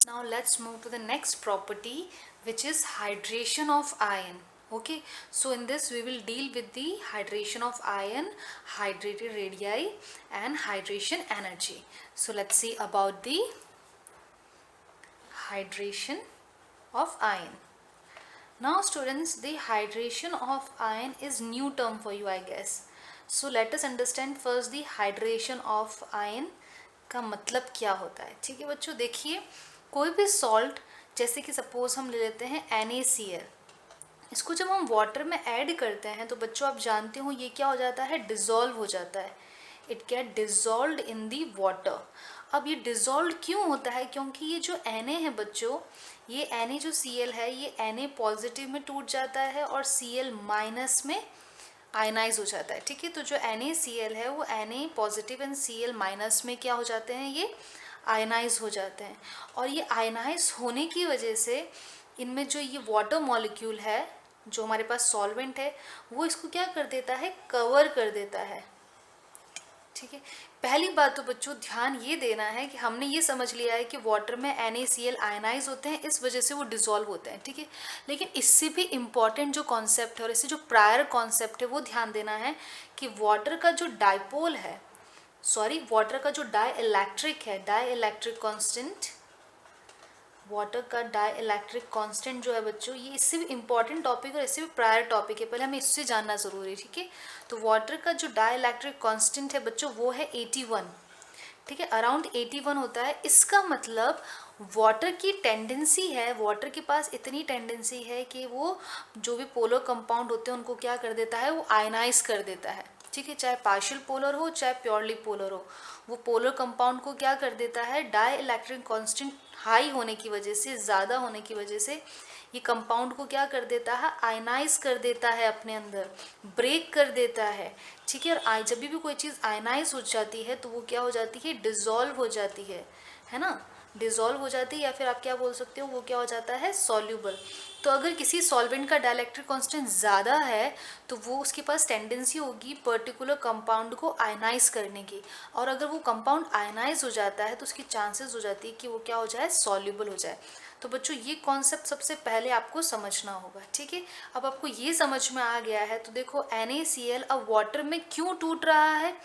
Now let's move to the next property, which is hydration of iron. Okay, so in this we will deal with the hydration of iron, hydrated radii and hydration energy. So let's see about the hydration of iron. Now students, the hydration of iron is new term for you, I guess. So let us understand first the hydration of iron का मतलब क्या होता है. ठीक है बच्चों, देखिए कोई भी सॉल्ट, जैसे कि सपोज हम ले लेते हैं NaCl, इसको जब हम वाटर में ऐड करते हैं तो बच्चों आप जानते हो ये क्या हो जाता है, डिज़ोल्व हो जाता है. It get dissolved in the water. अब ये डिज़ोल्व क्यों होता है, क्योंकि ये जो Na है बच्चों, ये Na जो Cl है, ये Na पॉजिटिव में टूट जाता है और Cl माइनस में आयनाइज हो जाता है. ठीक है, तो जो NaCl है वो Na positive and Cl minus में क्या हो जाते हैं, ये आयनाइज हो जाते हैं. और ये आयनाइज होने की वजह से इनमें जो ये वाटर मॉलिक्यूल है, जो हमारे पास सॉल्वेंट है, वो इसको क्या कर देता है, कवर कर देता है. ठीक है, पहली बात तो बच्चों ध्यान ये देना है कि हमने ये समझ लिया है कि वाटर में NaCl आयनाइज होते हैं, इस वजह से वो डिसॉल्व होते हैं. ठीक है, लेकिन इससे भी इम्पॉर्टेंट जो कॉन्सेप्ट है और इससे जो प्रायर कॉन्सेप्ट है वो ध्यान देना है कि वाटर का जो डाइपोल है, वाटर का जो डाई इलेक्ट्रिक कांस्टेंट, वाटर का डाई इलेक्ट्रिक कांस्टेंट जो है बच्चों, ये इससे भी इम्पॉर्टेंट टॉपिक और इससे भी प्रायर टॉपिक है, पहले हमें इससे जानना ज़रूरी है. ठीक है, तो वाटर का जो डाई इलेक्ट्रिक कांस्टेंट है बच्चों वो है 81. ठीक है, अराउंड 81 होता है. इसका मतलब वाटर की टेंडेंसी है, वाटर के पास इतनी टेंडेंसी है कि वो जो भी पोलर कंपाउंड होते हैं उनको क्या कर देता है, वो आयनाइज कर देता है. ठीक है, चाहे पार्शियल पोलर हो चाहे प्योरली पोलर हो, वो पोलर कंपाउंड को क्या कर देता है, डाई इलेक्ट्रिक कांस्टेंट हाई होने की वजह से, ज़्यादा होने की वजह से ये कंपाउंड को क्या कर देता है, आयनाइज कर देता है, अपने अंदर ब्रेक कर देता है. ठीक है, और जब भी कोई चीज़ आयनाइज हो जाती है तो वो क्या हो जाती है, डिज़ोल्व हो जाती है ना, डिज़ोल्व हो जाती है, या फिर आप क्या बोल सकते हो, वो क्या हो जाता है, सॉल्यूबल. तो अगर किसी सॉल्वेंट का डाइलेक्ट्रिक कांस्टेंट ज़्यादा है तो वो उसके पास टेंडेंसी होगी पर्टिकुलर कंपाउंड को आयनाइज करने की, और अगर वो कंपाउंड आयनाइज हो जाता है तो उसकी चांसेस हो जाती है कि वो क्या हो जाए, सॉल्यूबल हो जाए. तो बच्चों ये कॉन्सेप्ट सबसे पहले आपको समझना होगा. ठीक है, अब आपको ये समझ में आ गया है तो देखो NaCl अब वाटर में क्यों टूट रहा है,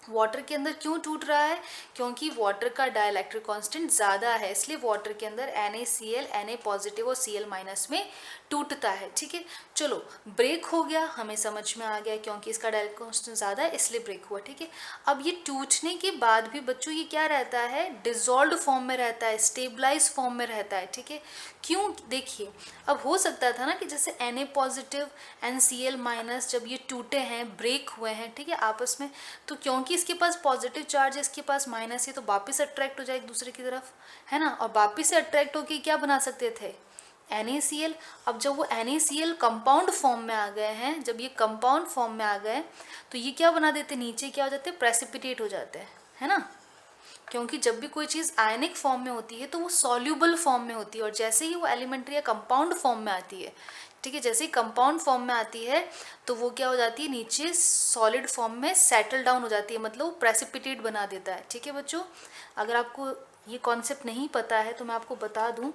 वाटर के अंदर क्यों टूट रहा है, क्योंकि वाटर का डाइलेक्ट्रिक कांस्टेंट ज़्यादा है, इसलिए वाटर के अंदर NaCl Na पॉजिटिव और Cl माइनस में टूटता है. ठीक है, चलो ब्रेक हो गया, हमें समझ में आ गया क्योंकि इसका डाइलेक्ट्रिक कांस्टेंट ज़्यादा है इसलिए ब्रेक हुआ. ठीक है, अब ये टूटने के बाद भी बच्चों ये क्या रहता है, डिजॉल्व फॉर्म में रहता है, स्टेबलाइज फॉर्म में रहता है. ठीक है, क्यों, देखिए अब हो सकता था ना कि जैसे Na positive and Cl minus जब ये टूटे हैं, ब्रेक हुए हैं, ठीक है आपस में, तो क्योंकि इसके पास पॉजिटिव चार्ज है, इसके पास माइनस है, तो वापस अट्रैक्ट हो जाए एक दूसरे की तरफ, है ना, और वापस से अट्रैक्ट होकर क्या बना सकते थे, NaCl. अब जब वो NaCl कंपाउंड फॉर्म में आ गए हैं, जब ये कंपाउंड फॉर्म में आ गए तो ये क्या बना देते, नीचे क्या हो जाते हैं, प्रेसिपिटेट हो जाते हैं, है ना, क्योंकि जब भी कोई चीज़ आयनिक फॉर्म में होती है तो वो सॉल्यूबल फॉर्म में होती है, और जैसे ही वो एलिमेंट्री या कंपाउंड फॉर्म में आती है, ठीक है, जैसे ही कंपाउंड फॉर्म में आती है तो वो क्या हो जाती है, नीचे सॉलिड फॉर्म में सेटल डाउन हो जाती है, मतलब वो प्रेसिपिटेट बना देता है. ठीक है बच्चों, अगर आपको ये कॉन्सेप्ट नहीं पता है तो मैं आपको बता दूं,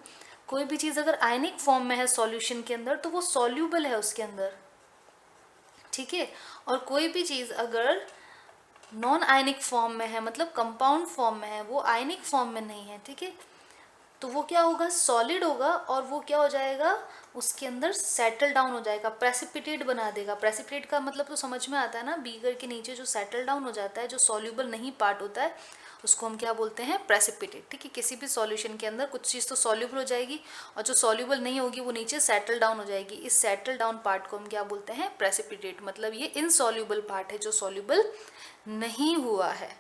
कोई भी चीज़ अगर आयनिक फॉर्म में है सॉल्यूशन के अंदर तो वो सॉल्यूबल है उसके अंदर. ठीक है, और कोई भी चीज़ अगर नॉन आयनिक फॉर्म में है, मतलब कंपाउंड फॉर्म में है, वो आयनिक फॉर्म में नहीं है, ठीक है, तो वो क्या होगा, सॉलिड होगा, और वो क्या हो जाएगा, उसके अंदर सेटल डाउन हो जाएगा, प्रेसिपिटेट बना देगा. प्रेसिपिटेट का मतलब तो समझ में आता है ना, बीकर के नीचे जो सेटल डाउन हो जाता है, जो सॉल्यूबल नहीं पार्ट होता है, उसको हम क्या बोलते हैं, प्रेसिपिटेट. ठीक है, किसी भी सॉल्यूशन के अंदर कुछ चीज़ तो सॉल्यूबल हो जाएगी और जो सॉल्यूबल नहीं होगी वो नीचे सेटल डाउन हो जाएगी, इस सेटल डाउन पार्ट को हम क्या बोलते हैं, प्रेसिपिटेट. मतलब ये इनसॉल्यूबल पार्ट है जो सॉल्यूबल नहीं हुआ है.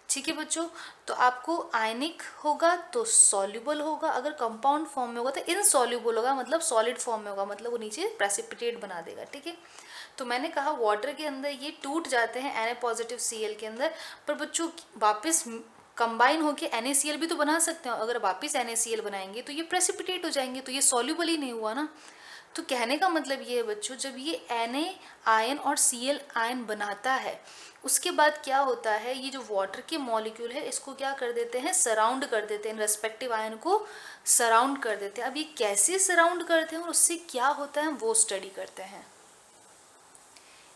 ठीक है बच्चों, तो आपको आयनिक होगा तो सॉल्यूबल होगा, अगर कंपाउंड फॉर्म में होगा तो इनसॉल्यूबल होगा, मतलब सॉलिड फॉर्म में होगा, मतलब वो नीचे प्रेसिपिटेट बना देगा. ठीक है, तो मैंने कहा वाटर के अंदर ये टूट जाते हैं Na पॉजिटिव Cl के अंदर, पर बच्चों वापस कंबाइन होके NaCl भी तो बना सकते हो, अगर वापस NaCl बनाएंगे तो ये प्रेसिपिटेट हो जाएंगे, तो ये सॉल्यूबल ही नहीं हुआ ना. तो कहने का मतलब ये है बच्चों, जब ये Na आयन और Cl आयन बनाता है उसके बाद क्या होता है, ये जो वाटर के मॉलिक्यूल है इसको क्या कर देते हैं, सराउंड कर देते हैं, रेस्पेक्टिव आयन को सराउंड कर देते हैं। अब ये कैसे सराउंड करते हैं और उससे क्या होता है वो स्टडी करते हैं।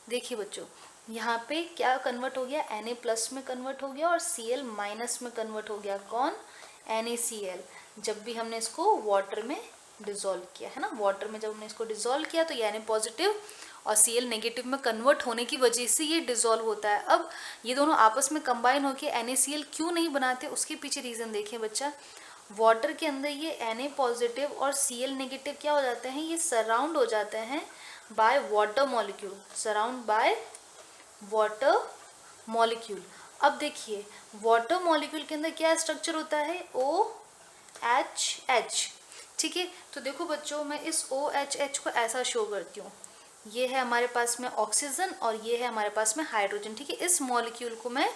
देखिए बच्चों, यहाँ पे क्या कन्वर्ट हो गया, Na प्लस में कन्वर्ट हो गया और Cl माइनस में कन्वर्ट हो गया। कौन, NaCl। जब भी हमने इसको वाटर में डिजोल्व किया है ना, वाटर में जब हमने इसको डिजोल्व किया तो ये Na पॉजिटिव और Cl नेगेटिव में कन्वर्ट होने की वजह से ये डिजोल्व होता है। अब ये दोनों आपस में कंबाइन होकर NaCl क्यों नहीं बनाते, उसके पीछे रीज़न देखिए बच्चा। वाटर के अंदर ये Na पॉजिटिव और Cl नेगेटिव क्या हो जाते हैं, ये सराउंड हो जाते हैं by water molecule, surround by water molecule. अब देखिए वाटर मॉलिक्यूल के अंदर क्या स्ट्रक्चर होता है, OHH। ठीक है, तो देखो बच्चों मैं इस OHH को ऐसा शो करती हूँ, ये है हमारे पास में ऑक्सीजन और ये है हमारे पास में हाइड्रोजन। ठीक है, इस मॉलिक्यूल को मैं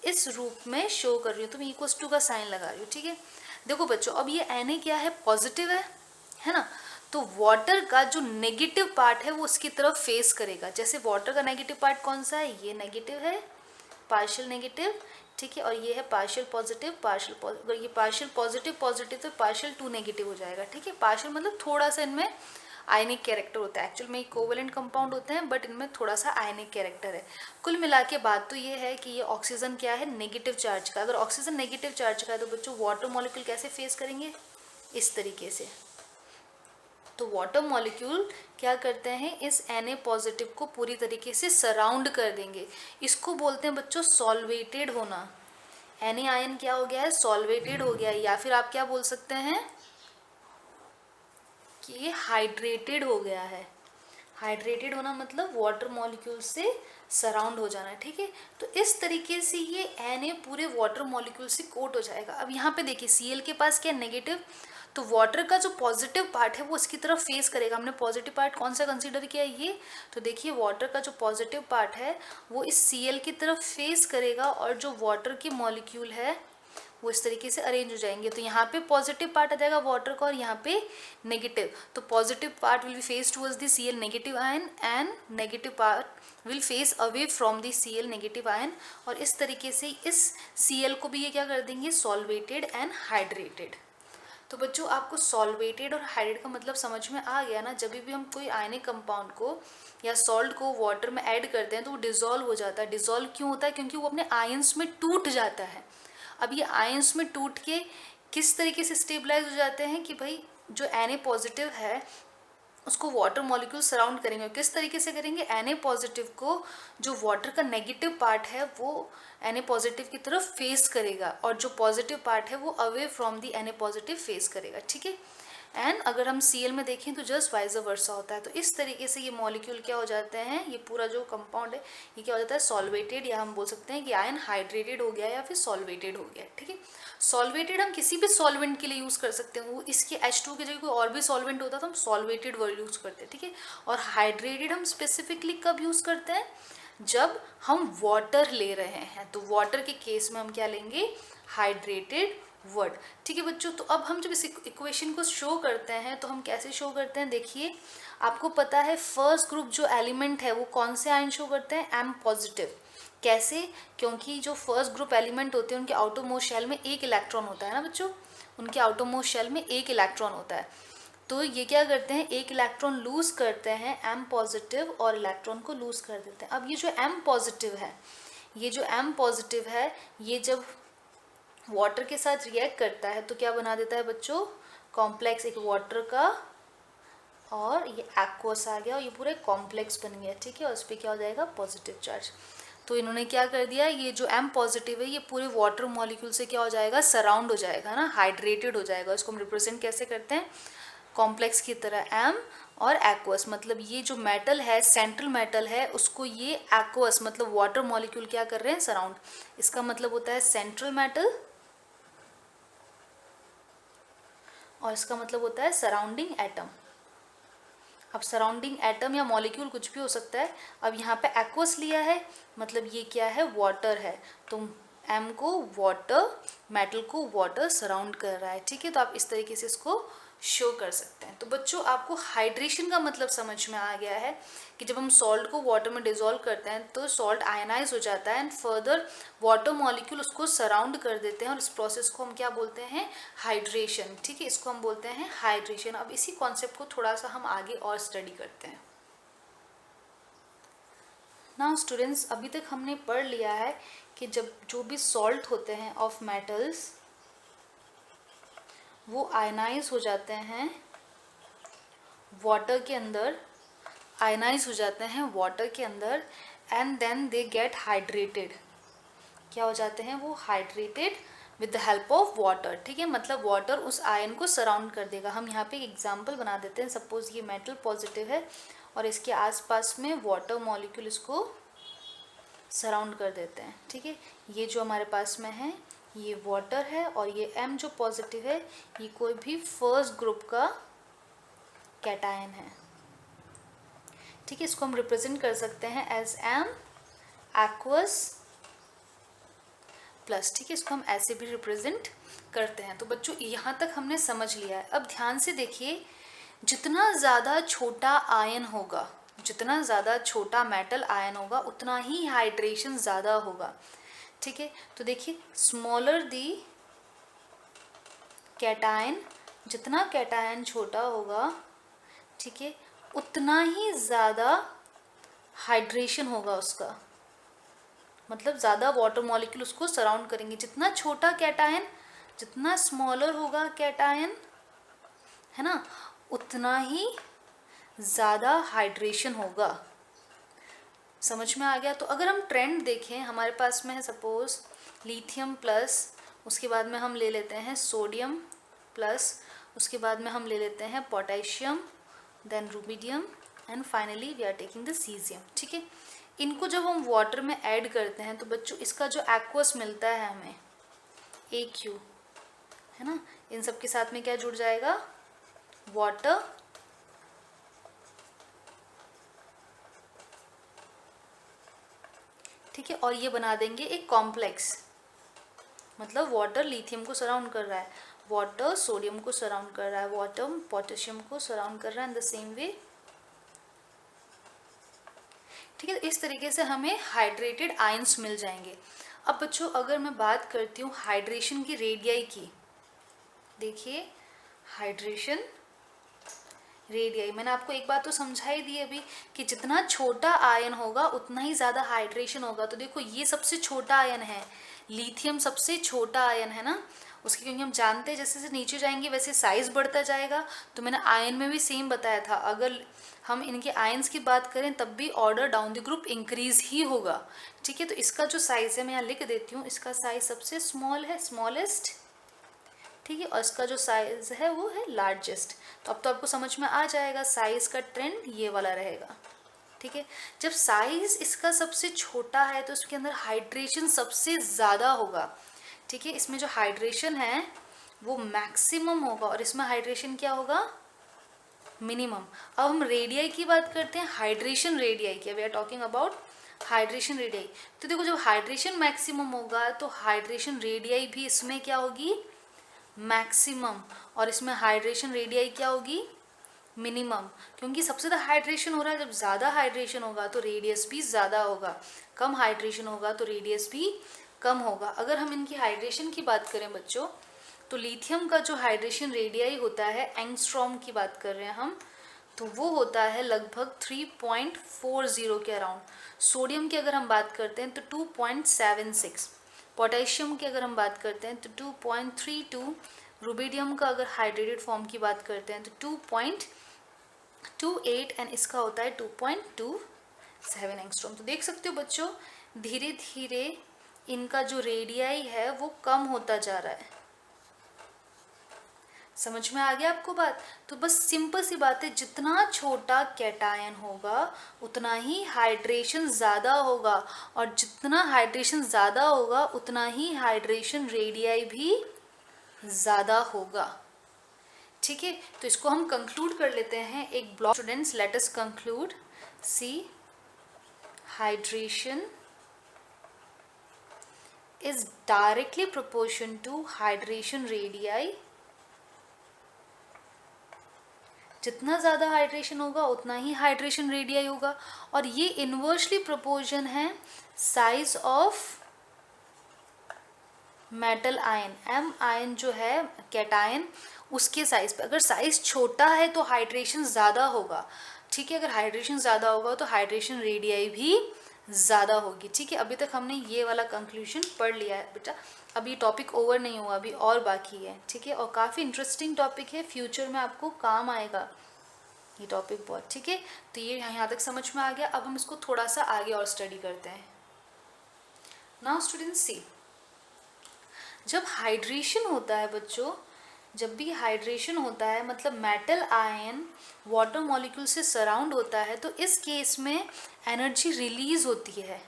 इस रूप में शो कर रही हूँ, तो मैं इक्वल्स टू का साइन लगा रही हूँ। ठीक है, देखो बच्चों अब ये Na क्या है, पॉजिटिव है ना, तो वाटर का जो नेगेटिव पार्ट है वो उसकी तरफ फेस करेगा। जैसे वाटर का नेगेटिव पार्ट कौन सा है, ये नेगेटिव है, पार्शियल नेगेटिव। ठीक है, और ये है पार्शियल पॉजिटिव, अगर ये पार्शियल पॉजिटिव पॉजिटिव तो पार्शियल टू नेगेटिव हो जाएगा। ठीक है, पार्शियल मतलब थोड़ा सा इनमें आयनिक कैरेक्टर होता है, एक्चुअल में कोवेलेंट कंपाउंड होते हैं बट इनमें थोड़ा सा आयनिक कैरेक्टर है। कुल मिला के बात तो ये है कि ये ऑक्सीजन क्या है, नेगेटिव चार्ज का। अगर ऑक्सीजन नेगेटिव चार्ज का है तो बच्चों वाटर मॉलिक्यूल कैसे फेस करेंगे, इस तरीके से। तो वाटर मॉलिक्यूल क्या करते हैं, इस Na पॉजिटिव को पूरी तरीके से सराउंड कर देंगे। इसको बोलते हैं बच्चों सॉल्वेटेड होना। Na आयन क्या हो गया है, सॉल्वेटेड हो गया है, या फिर आप क्या बोल सकते हैं कि ये हाइड्रेटेड हो गया है। हाइड्रेटेड होना मतलब वाटर मॉलिक्यूल से सराउंड हो जाना। ठीक है, तो इस तरीके से ये Na पूरे वाटर मॉलिक्यूल से कोट हो जाएगा। अब यहाँ पे देखिए Cl के पास क्या नेगेटिव, तो वाटर का जो पॉजिटिव पार्ट है वो इसकी तरफ फेस करेगा। हमने पॉजिटिव पार्ट कौन सा कंसीडर किया, ये तो देखिए वाटर का जो पॉजिटिव पार्ट है वो इस Cl की तरफ फेस करेगा और जो वाटर की मॉलिक्यूल है वो इस तरीके से अरेंज हो जाएंगे। तो यहाँ पे पॉजिटिव पार्ट आ जाएगा वाटर का और यहाँ पे नेगेटिव, तो positive part will be face towards the Cl negative ion and negative part will face away from the Cl negative ion. और इस तरीके से इस Cl को भी ये क्या कर देंगे, सॉल्वेटेड एंड हाइड्रेटेड। तो बच्चों आपको सॉल्वेटेड और हाइड्रेट का मतलब समझ में आ गया ना। जब भी हम कोई आयनिक कंपाउंड को या सॉल्ट को वाटर में ऐड करते हैं तो वो डिजोल्व हो जाता है। डिजोल्व क्यों होता है, क्योंकि वो अपने आयंस में टूट जाता है। अब ये आयंस में टूट के किस तरीके से स्टेबलाइज हो जाते हैं कि भाई जो Na पॉजिटिव है उसको वाटर मॉलिक्यूल सराउंड करेंगे। किस तरीके से करेंगे, Na पॉजिटिव को जो वाटर का नेगेटिव पार्ट है वो Na पॉजिटिव की तरफ फेस करेगा और जो पॉजिटिव पार्ट है वो away from the Na positive face करेगा। ठीक है, एंड अगर हम Cl में देखें तो जस्ट वाइज वर्सा होता है। तो इस तरीके से ये मॉलिक्यूल क्या हो जाते हैं, ये पूरा जो कंपाउंड है ये क्या हो जाता है, सॉल्वेटेड, या हम बोल सकते हैं कि आयन हाइड्रेटेड हो गया या फिर सॉल्वेटेड हो गया। ठीक है, सॉल्वेटेड हम किसी भी सॉल्वेंट के लिए यूज़ कर सकते हैं। वो इसके H2 की जगह कोई और भी सॉल्वेंट होता तो हम सॉल्वेटेड वर्ड यूज़ करते हैं। ठीक है, और हाइड्रेटेड हम स्पेसिफिकली कब यूज़ करते हैं, जब हम वाटर ले रहे हैं। तो वाटर के केस में हम क्या लेंगे, हाइड्रेटेड वर्ड। ठीक है बच्चों, तो अब हम जब इस इक्वेशन को शो करते हैं तो हम कैसे शो करते हैं, देखिए आपको पता है फर्स्ट ग्रुप जो एलिमेंट है वो कौन से आयन शो करते हैं, M पॉजिटिव। कैसे, क्योंकि जो फर्स्ट ग्रुप एलिमेंट होते हैं उनके आउटरमोस्ट शेल में एक इलेक्ट्रॉन होता है ना बच्चों, उनके आउटरमोस्ट शेल में एक इलेक्ट्रॉन होता है। तो ये क्या करते हैं, एक इलेक्ट्रॉन लूज करते हैं M पॉजिटिव और इलेक्ट्रॉन को लूज कर देते हैं। अब ये जो M पॉजिटिव है, ये जो M पॉजिटिव है ये जब वाटर के साथ रिएक्ट करता है तो क्या बना देता है बच्चों, कॉम्प्लेक्स, एक वाटर का और ये एक्वस आ गया और ये पूरा कॉम्प्लेक्स बन गया। ठीक है, और उस पर क्या हो जाएगा, पॉजिटिव चार्ज। तो इन्होंने क्या कर दिया, ये जो M पॉजिटिव है ये पूरे वाटर मॉलिक्यूल से क्या हो जाएगा, सराउंड हो जाएगा ना, हाइड्रेटेड हो जाएगा। इसको हम रिप्रेजेंट कैसे करते हैं, कॉम्प्लेक्स की तरह M और एक्वस, मतलब ये जो मेटल है, सेंट्रल मेटल है, उसको ये एक्वस मतलब वाटर मॉलिक्यूल क्या कर रहे हैं, सराउंड। इसका मतलब होता है सेंट्रल मेटल और इसका मतलब होता है सराउंडिंग एटम। अब सराउंडिंग एटम या मॉलिक्यूल कुछ भी हो सकता है। अब यहाँ पे एक्वस लिया है मतलब ये क्या है, वाटर है। तो M को वाटर, मेटल को वाटर सराउंड कर रहा है, ठीक है। तो आप इस तरीके से इसको शो कर सकते हैं। तो बच्चों आपको हाइड्रेशन का मतलब समझ में आ गया है कि जब हम सॉल्ट को वाटर में डिसॉल्व करते हैं तो सॉल्ट आयनाइज हो जाता है एंड फर्दर वाटर मॉलिक्यूल उसको सराउंड कर देते हैं और इस प्रोसेस को हम क्या बोलते हैं, हाइड्रेशन, ठीक है। इसको हम बोलते हैं हाइड्रेशन। अब इसी कॉन्सेप्ट को थोड़ा सा हम आगे और स्टडी करते हैं। नाउ स्टूडेंट्स, अभी तक हमने पढ़ लिया है कि जब जो भी सॉल्ट होते हैं ऑफ मेटल्स वो आयनाइज हो जाते हैं वाटर के अंदर, आयनाइज हो जाते हैं वाटर के अंदर and then they get hydrated. क्या हो जाते हैं वो, hydrated with the help of water, ठीक है। मतलब वाटर उस आयन को सराउंड कर देगा। हम यहाँ पे एक एग्जांपल बना देते हैं। सपोज ये मेटल पॉजिटिव है और इसके आसपास में वाटर मॉलिक्यूल इसको सराउंड कर देते हैं, ठीक है। ये जो हमारे पास में है ये वाटर है और ये M जो पॉजिटिव है ये कोई भी फर्स्ट ग्रुप का कैटायन है, ठीक है। इसको हम रिप्रेजेंट कर सकते हैं एज M एक्वस प्लस, ठीक है। इसको हम ऐसे भी रिप्रेजेंट करते हैं। तो बच्चों यहाँ तक हमने समझ लिया है। अब ध्यान से देखिए, जितना ज़्यादा छोटा आयन होगा, जितना ज़्यादा छोटा मेटल आयन होगा उतना ही हाइड्रेशन ज़्यादा होगा, ठीक है। तो देखिए, स्मॉलर दी कैटायन, जितना कैटायन छोटा होगा, ठीक है, उतना ही ज़्यादा हाइड्रेशन होगा उसका। मतलब ज़्यादा वाटर मॉलिक्यूल उसको सराउंड करेंगे। जितना छोटा कैटायन, जितना स्मॉलर होगा कैटायन, है ना, उतना ही ज़्यादा हाइड्रेशन होगा। समझ में आ गया। तो अगर हम ट्रेंड देखें, हमारे पास में है सपोज लिथियम प्लस, उसके बाद में हम ले लेते हैं सोडियम प्लस, उसके बाद में हम ले लेते हैं potassium, then rubidium and finally we are taking the caesium, ठीक है। इनको जब हम वाटर में ऐड करते हैं तो बच्चों इसका जो एक्वस मिलता है हमें AQ, है ना, इन सब के साथ में क्या जुड़ जाएगा, वाटर, ठीक है। और ये बना देंगे एक कॉम्प्लेक्स। मतलब वाटर लिथियम को सराउंड कर रहा है, वाटर सोडियम को सराउंड कर रहा है, वाटर पोटेशियम को सराउंड कर रहा है इन द सेम वे, ठीक है। इस तरीके से हमें हाइड्रेटेड आयंस मिल जाएंगे। अब बच्चों अगर मैं बात करती हूँ हाइड्रेशन की रेडियाई की, देखिए हाइड्रेशन रेडियाई, मैंने आपको एक बात तो समझा ही दी अभी कि जितना छोटा आयन होगा उतना ही ज़्यादा हाइड्रेशन होगा। तो देखो ये सबसे छोटा आयन है, लिथियम सबसे छोटा आयन है ना उसकी, क्योंकि हम जानते हैं जैसे जैसे नीचे जाएंगे वैसे साइज बढ़ता जाएगा। तो मैंने आयन में भी सेम बताया था, अगर हम इनके आयंस की बात करें तब भी order down the group increase ही होगा, ठीक है। तो इसका जो साइज है मैं यहाँ लिख देती हूँ, इसका साइज सबसे स्मॉल है, स्मॉलेस्ट, ठीक है, और इसका जो साइज है वो है लार्जेस्ट। तो अब तो आपको समझ में आ जाएगा साइज का ट्रेंड ये वाला रहेगा, ठीक है। जब साइज इसका सबसे छोटा है तो इसके अंदर हाइड्रेशन सबसे ज़्यादा होगा, ठीक है। इसमें जो हाइड्रेशन है वो मैक्सिमम होगा और इसमें हाइड्रेशन क्या होगा, मिनिमम। अब हम रेडियाई की बात करते हैं, हाइड्रेशन रेडियाई की, we are talking about hydration radii. तो देखो जब हाइड्रेशन मैक्सिमम होगा तो हाइड्रेशन रेडियाई भी इसमें क्या होगी, मैक्सिमम, और इसमें हाइड्रेशन रेडियाई क्या होगी, मिनिमम, क्योंकि सबसे ज़्यादा हाइड्रेशन हो रहा है। जब ज़्यादा हाइड्रेशन होगा तो रेडियस भी ज़्यादा होगा, कम हाइड्रेशन होगा तो रेडियस भी कम होगा। अगर हम इनकी हाइड्रेशन की बात करें बच्चों, तो लिथियम का जो हाइड्रेशन रेडियाई होता है, एंगस्ट्रॉम की बात कर रहे हैं हम, तो वो होता है लगभग 3.40 के अराउंड। सोडियम की अगर हम बात करते हैं तो 2.76, पोटेशियम की अगर हम बात करते हैं तो 2.32, रुबिडियम का अगर हाइड्रेटेड फॉर्म की बात करते हैं तो 2.28 एंड इसका होता है 2.27 एंगस्ट्रॉम। तो देख सकते हो बच्चों धीरे धीरे इनका जो रेडियाई है वो कम होता जा रहा है। समझ में आ गया आपको बात। तो बस सिंपल सी बात है, जितना छोटा कैटायन होगा उतना ही हाइड्रेशन ज़्यादा होगा और जितना हाइड्रेशन ज़्यादा होगा उतना ही हाइड्रेशन रेडियाई भी ज़्यादा होगा, ठीक है। तो इसको हम कंक्लूड कर लेते हैं एक block. Students let us conclude, see hydration is directly proportion to hydration radii. जितना ज़्यादा हाइड्रेशन होगा उतना ही हाइड्रेशन रेडियाई होगा, और ये इन्वर्सली प्रोपोर्शन है size of metal ion, M ion जो है कैटायन, उसके साइज पे। अगर साइज छोटा है तो हाइड्रेशन ज़्यादा होगा, ठीक है। अगर हाइड्रेशन ज़्यादा होगा तो हाइड्रेशन रेडियाई भी ज़्यादा होगी, ठीक है। अभी तक हमने ये वाला कंक्लूजन पढ़ लिया है बेटा, अभी टॉपिक ओवर नहीं हुआ, अभी और बाकी है, ठीक है। और काफ़ी इंटरेस्टिंग टॉपिक है, फ्यूचर में आपको काम आएगा ये टॉपिक बहुत, ठीक है। तो ये यहाँ तक समझ में आ गया। अब हम इसको थोड़ा सा आगे और स्टडी करते हैं। नाउ स्टूडेंट्स सी, जब हाइड्रेशन होता है बच्चों, जब भी हाइड्रेशन होता है मतलब मेटल आयन वाटर मॉलिक्यूल से सराउंड होता है, तो इस केस में एनर्जी रिलीज होती है।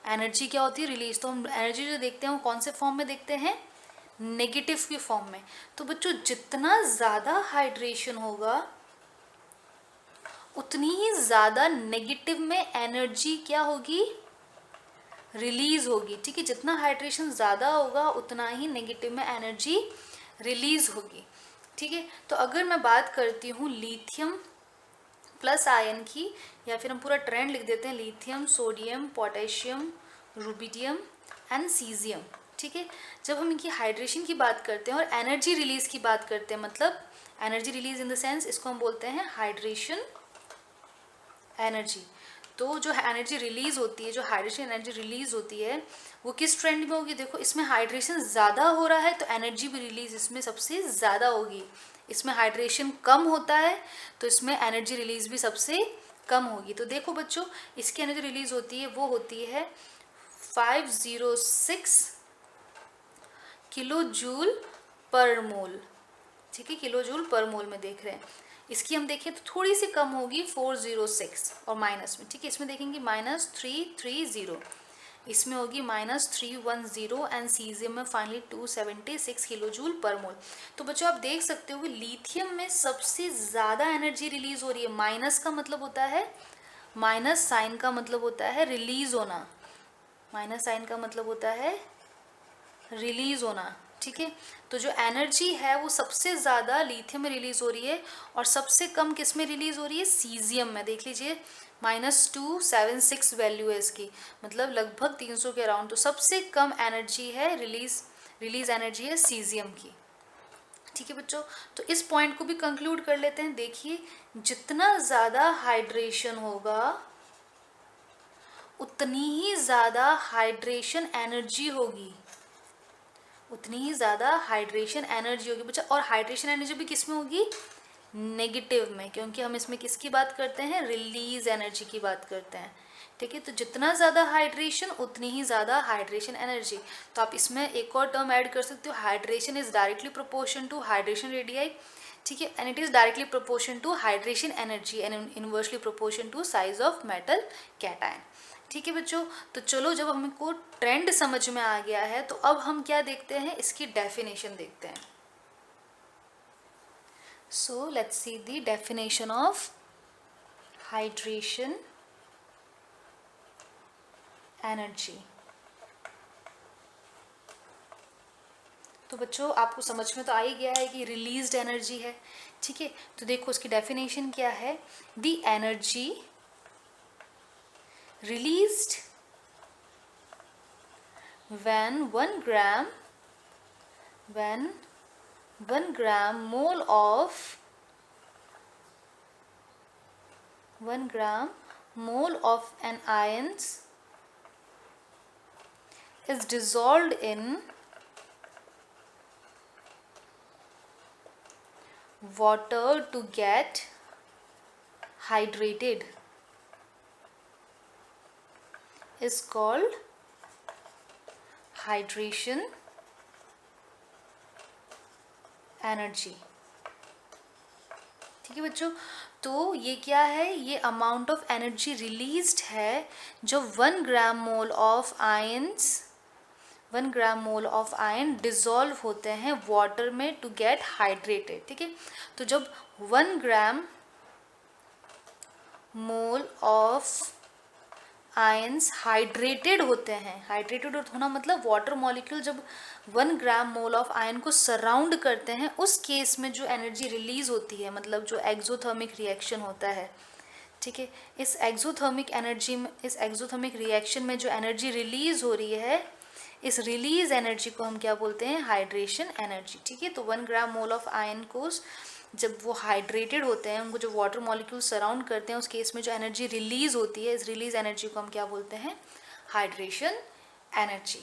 एनर्जी क्या होती है? रिलीज। तो हम एनर्जी जो देखते हैं वो कौन से फॉर्म में देखते हैं? नेगेटिव की फॉर्म में। तो बच्चों जितना ज़्यादा हाइड्रेशन होगा उतनी ही ज़्यादा नेगेटिव में एनर्जी क्या होगी? रिलीज होगी, ठीक है। जितना हाइड्रेशन ज़्यादा होगा उतना ही नेगेटिव में एनर्जी रिलीज होगी, ठीक है। तो अगर मैं बात करती हूँ लिथियम प्लस आयन की, या फिर हम पूरा ट्रेंड लिख देते हैं, lithium, sodium, potassium, rubidium and caesium, ठीक है। जब हम इनकी हाइड्रेशन की बात करते हैं और एनर्जी रिलीज की बात करते हैं, मतलब energy release in the sense, इसको हम बोलते हैं हाइड्रेशन एनर्जी। तो जो एनर्जी रिलीज होती है, जो हाइड्रेशन एनर्जी रिलीज होती है, वो किस ट्रेंड में होगी? देखो, इसमें हाइड्रेशन ज़्यादा हो रहा है तो एनर्जी भी रिलीज इसमें सबसे ज़्यादा होगी। इसमें हाइड्रेशन कम होता है तो इसमें एनर्जी रिलीज भी सबसे कम होगी। तो देखो बच्चों, इसकी एनर्जी रिलीज होती है, वो होती है 506 किलो जूल पर मोल, ठीक है। किलो जूल पर मोल में देख रहे हैं। इसकी हम देखें तो थोड़ी सी कम होगी, 406 और माइनस में, ठीक है। इसमें देखेंगे -330, इसमें होगी -310 एंड सीजियम में फाइनली 276 किलो जूल पर मोल। तो बच्चों आप देख सकते हो कि लिथियम में सबसे ज़्यादा एनर्जी रिलीज हो रही है। माइनस का मतलब होता है, माइनस साइन का मतलब होता है रिलीज होना, माइनस साइन का मतलब होता है रिलीज होना, ठीक है। तो जो एनर्जी है वो सबसे ज़्यादा लिथियम में रिलीज हो रही है और सबसे कम किस में रिलीज हो रही है? सीजियम में। देख लीजिए -276 वैल्यू है इसकी, मतलब लगभग 300 के अराउंड। तो सबसे कम एनर्जी है रिलीज एनर्जी है सीजियम की, ठीक है बच्चों। तो इस पॉइंट को भी कंक्लूड कर लेते हैं। देखिए, जितना ज़्यादा हाइड्रेशन होगा उतनी ही ज़्यादा हाइड्रेशन एनर्जी होगी, उतनी ही ज़्यादा हाइड्रेशन एनर्जी होगी बच्चा। और हाइड्रेशन एनर्जी भी किस में होगी? नेगेटिव में, क्योंकि हम इसमें किसकी बात करते हैं? रिलीज एनर्जी की बात करते हैं, ठीक है। तो जितना ज़्यादा हाइड्रेशन उतनी ही ज़्यादा हाइड्रेशन एनर्जी। तो आप इसमें एक और टर्म ऐड कर सकते हो, hydration is directly proportion to hydration radii, ठीक है। And it is directly proportion to hydration energy and inversely proportion to size of metal cation, ठीक है बच्चों। तो चलो, जब हमको ट्रेंड समझ में आ गया है तो अब हम क्या देखते हैं? इसकी डेफिनेशन देखते हैं। सो let's see the definition of hydration energy. तो बच्चों आपको समझ में तो आ ही गया है कि रिलीज्ड एनर्जी है, ठीक है। तो देखो उसकी डेफिनेशन क्या है? The energy released when 1 gram mole of 1 gram mole of an ions is dissolved in water to get hydrated is called hydration energy, ठीक है बच्चों। तो ये क्या है? ये अमाउंट ऑफ एनर्जी रिलीज्ड है जो 1 gram mole of ions 1 gram mole of ion dissolve होते हैं वाटर में टू गेट हाइड्रेटेड, ठीक है। तो जब 1 gram mole of ions hydrated होते हैं, हाइड्रेटेड होना मतलब वाटर मॉलिक्यूल जब 1 ग्राम मोल ऑफ आयन को सराउंड करते हैं उस केस में जो एनर्जी रिलीज होती है, मतलब जो एक्सोथर्मिक रिएक्शन होता है, ठीक है, इस एक्सोथर्मिक एनर्जी में, इस एक्सोथर्मिक रिएक्शन में जो एनर्जी रिलीज हो रही है, इस रिलीज एनर्जी को हम क्या बोलते हैं, हाइड्रेशन एनर्जी, ठीक है। तो 1 ग्राम मोल ऑफ आयन को जब वो हाइड्रेटेड होते हैं, उनको जो वाटर मॉलिक्यूल सराउंड करते हैं, उस केस में जो एनर्जी रिलीज होती है, इस रिलीज एनर्जी को हम क्या बोलते हैं, हाइड्रेशन एनर्जी,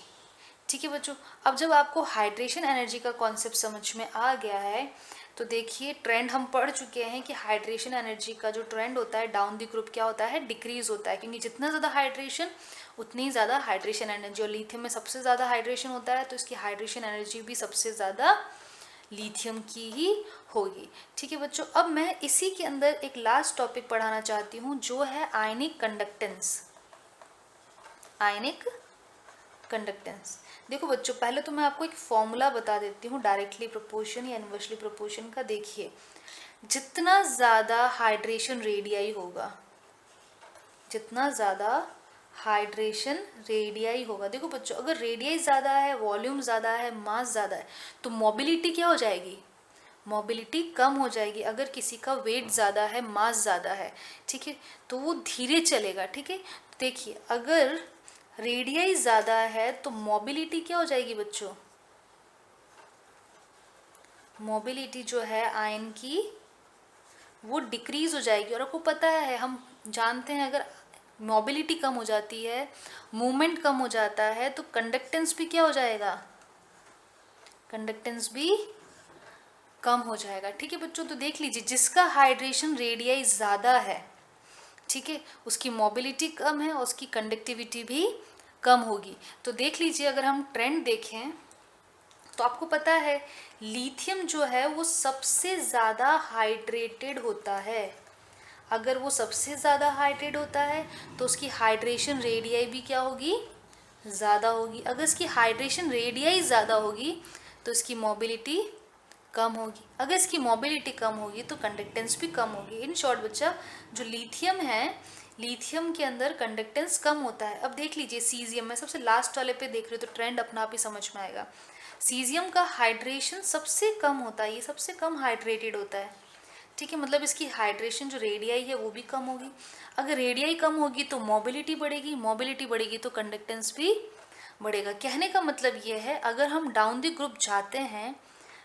ठीक है बच्चों। अब जब आपको हाइड्रेशन एनर्जी का कॉन्सेप्ट समझ में आ गया है तो देखिए ट्रेंड हम पढ़ चुके हैं कि हाइड्रेशन एनर्जी का जो ट्रेंड होता है डाउन द ग्रुप क्या होता है, डिक्रीज होता है, क्योंकि जितना ज़्यादा हाइड्रेशन उतनी ज़्यादा हाइड्रेशन एनर्जी, और लिथियम में सबसे ज़्यादा हाइड्रेशन होता है तो इसकी हाइड्रेशन एनर्जी भी सबसे ज़्यादा लिथियम की ही होगी, ठीक है बच्चों। अब मैं इसी के अंदर एक लास्ट टॉपिक पढ़ाना चाहती हूँ जो है आयनिक कंडक्टेंस, आयनिक कंडक्टेंस। देखो बच्चों पहले तो मैं आपको एक फॉर्मूला बता देती हूँ डायरेक्टली प्रोपोर्शन या इनवर्सली प्रोपोर्शन का। देखिए जितना ज़्यादा हाइड्रेशन रेडियाई होगा, जितना ज़्यादा हाइड्रेशन रेडियाई होगा, देखो बच्चों अगर रेडियाई ज़्यादा है, वॉल्यूम ज़्यादा है, मास ज़्यादा है तो मोबिलिटी क्या हो जाएगी, मोबिलिटी कम हो जाएगी। अगर किसी का वेट ज़्यादा है, मास ज़्यादा है, ठीक है, तो वो धीरे चलेगा, ठीक है। देखिए अगर रेडियाई ज़्यादा है तो मोबिलिटी क्या हो जाएगी बच्चों, मोबिलिटी जो है आयन की वो डिक्रीज हो जाएगी। और आपको पता है, हम जानते हैं अगर मोबिलिटी कम हो जाती है, मूवमेंट कम हो जाता है तो कंडक्टेंस भी क्या हो जाएगा, कंडक्टेंस भी कम हो जाएगा, ठीक है बच्चों। तो देख लीजिए जिसका हाइड्रेशन रेडियाई ज़्यादा है, ठीक है, उसकी मोबिलिटी कम है और उसकी कंडक्टिविटी भी कम होगी। तो देख लीजिए अगर हम ट्रेंड देखें तो आपको पता है लिथियम जो है वो सबसे ज़्यादा हाइड्रेटेड होता है। अगर वो सबसे ज़्यादा हाइड्रेट होता है तो उसकी हाइड्रेशन रेडियाई भी क्या होगी, ज़्यादा होगी। अगर इसकी हाइड्रेशन रेडियाई ज़्यादा होगी तो इसकी मोबिलिटी कम होगी। अगर इसकी मोबिलिटी कम होगी तो कंडक्टेंस भी कम होगी। इन शॉर्ट बच्चा जो लिथियम है, लिथियम के अंदर कंडक्टेंस कम होता है। अब देख लीजिए सीजियम, मैं सबसे लास्ट वाले पे देख रही हूँ तो ट्रेंड अपना आप ही समझ में आएगा। सीजियम का हाइड्रेशन सबसे कम होता है, ये सबसे कम हाइड्रेटेड होता है, ठीक है, मतलब इसकी हाइड्रेशन जो रेडियाई है वो भी कम होगी। अगर रेडियाई कम होगी तो मोबिलिटी बढ़ेगी, मोबिलिटी बढ़ेगी तो कंडक्टेंस भी बढ़ेगा। कहने का मतलब ये है अगर हम डाउन द ग्रुप जाते हैं,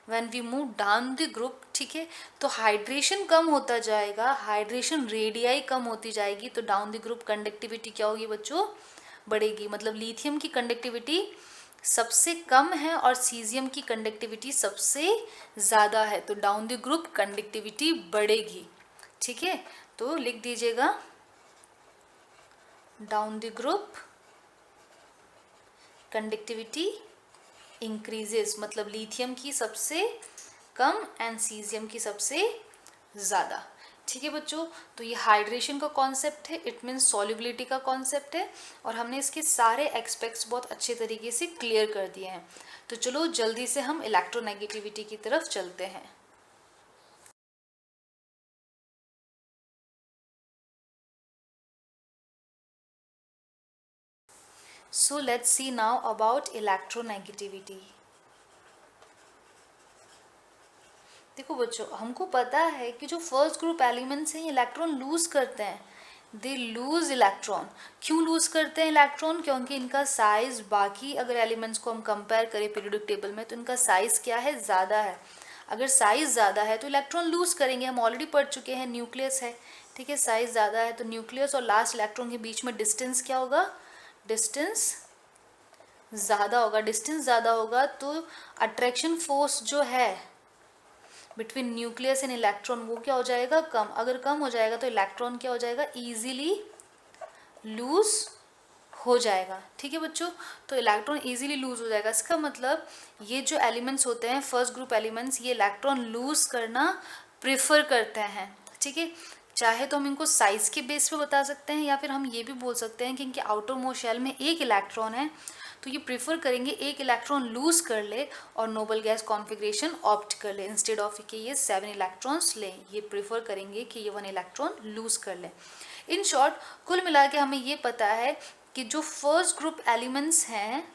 when we move down the group, ठीक है, तो हाइड्रेशन कम होता जाएगा, हाइड्रेशन रेडियाई कम होती जाएगी तो डाउन द ग्रुप कंडक्टिविटी क्या होगी बच्चों, बढ़ेगी। मतलब लिथियम की कंडक्टिविटी सबसे कम है और सीजियम की कंडक्टिविटी सबसे ज़्यादा है, तो डाउन द ग्रुप कंडक्टिविटी बढ़ेगी, ठीक है। तो लिख दीजिएगा down the group conductivity increases, मतलब लिथियम की सबसे कम एंड सीजियम की सबसे ज़्यादा, ठीक है बच्चों। तो ये हाइड्रेशन का कॉन्सेप्ट है, इट मीन्स सॉल्युबिलिटी का कॉन्सेप्ट है, और हमने इसके सारे एस्पेक्ट्स बहुत अच्छे तरीके से क्लियर कर दिए हैं। तो चलो जल्दी से हम इलेक्ट्रोनेगेटिविटी की तरफ चलते हैं। So let's see now about electronegativity. देखो बच्चों हमको पता है कि जो फर्स्ट ग्रुप एलिमेंट्स हैं इलेक्ट्रॉन लूज करते हैं, दे लूज इलेक्ट्रॉन। क्यों लूज करते हैं इलेक्ट्रॉन, क्योंकि इनका साइज बाकी अगर एलिमेंट्स को हम कंपेयर करें पीरियोडिक टेबल में तो इनका साइज क्या है, ज़्यादा है। अगर साइज ज़्यादा है तो इलेक्ट्रॉन लूज करेंगे, हम ऑलरेडी पढ़ चुके हैं, न्यूक्लियस है, ठीक है, साइज ज़्यादा है तो न्यूक्लियस और लास्ट इलेक्ट्रॉन के बीच में डिस्टेंस क्या होगा, डिस्टेंस ज़्यादा होगा। डिस्टेंस ज़्यादा होगा तो अट्रैक्शन फोर्स जो है बिटवीन न्यूक्लियस एंड इलेक्ट्रॉन वो क्या हो जाएगा, कम। अगर कम हो जाएगा तो इलेक्ट्रॉन क्या हो जाएगा, इजीली लूज हो जाएगा, ठीक है बच्चों। तो इलेक्ट्रॉन इजीली लूज हो जाएगा, इसका मतलब ये जो एलिमेंट्स होते हैं फर्स्ट ग्रुप एलिमेंट्स, ये इलेक्ट्रॉन लूज करना प्रेफर करते हैं, ठीक है। चाहे तो हम इनको साइज के बेस पे बता सकते हैं या फिर हम ये भी बोल सकते हैं कि इनके आउटर मोस्ट शेल में एक इलेक्ट्रॉन है तो ये प्रेफर करेंगे एक इलेक्ट्रॉन लूज कर ले और नोबल गैस कॉन्फ़िगरेशन ऑप्ट कर ले, इंस्टेड ऑफ कि ये 7 इलेक्ट्रॉन्स लें, ये प्रेफर करेंगे कि ये 1 इलेक्ट्रॉन लूज कर ले। इन शॉर्ट कुल मिला के हमें ये पता है कि जो फर्स्ट ग्रुप एलिमेंट्स हैं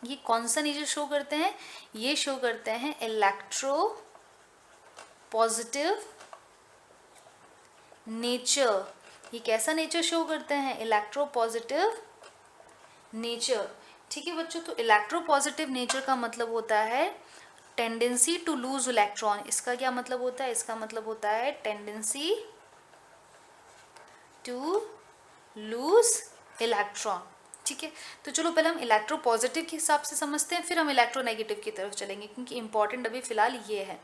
ये कौन सा नेचर शो करते हैं, ये शो करते हैं इलेक्ट्रो पॉजिटिव नेचर। ये कैसा नेचर शो करते हैं, इलेक्ट्रो पॉजिटिव नेचर। ठीक है बच्चों, तो इलेक्ट्रो पॉजिटिव नेचर का मतलब होता है टेंडेंसी टू लूज इलेक्ट्रॉन। इसका क्या मतलब होता है, इसका मतलब होता है टेंडेंसी टू लूज इलेक्ट्रॉन। ठीक है, तो चलो पहले हम इलेक्ट्रो पॉजिटिव के हिसाब से समझते हैं, फिर हम इलेक्ट्रो नेगेटिव की तरफ चलेंगे, क्योंकि इंपॉर्टेंट अभी फिलहाल ये है।